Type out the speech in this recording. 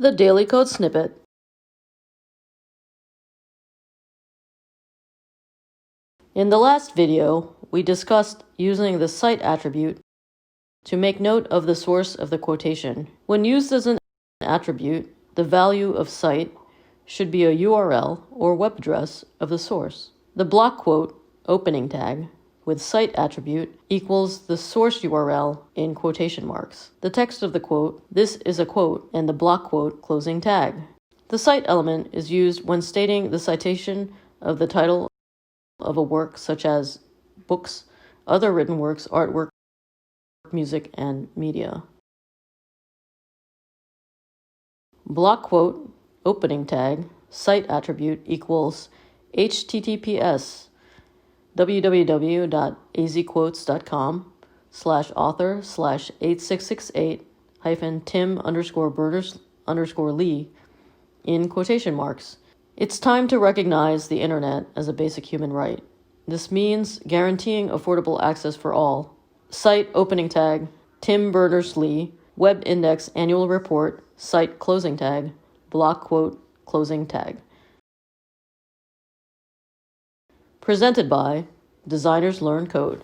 The Daily Code Snippet. In the last video, we discussed using the cite attribute to make note of the source of the quotation. When used as an attribute, the value of cite should be a URL or web address of the source. The block quote opening tag with cite attribute equals the source URL in quotation marks. The text of the quote, "This is a quote," and the block quote closing tag. The cite element is used when stating the citation of the title of a work such as books, other written works, artwork, music, and media. Block quote opening tag cite attribute equals https www.azquotes.com/author/8668-Tim_Berners_Lee in quotation marks. It's time to recognize the internet as a basic human right. This means guaranteeing affordable access for all. Cite opening tag, Tim Berners-Lee, web index annual report, cite closing tag, block quote closing tag. Presented by Designers Learn Code.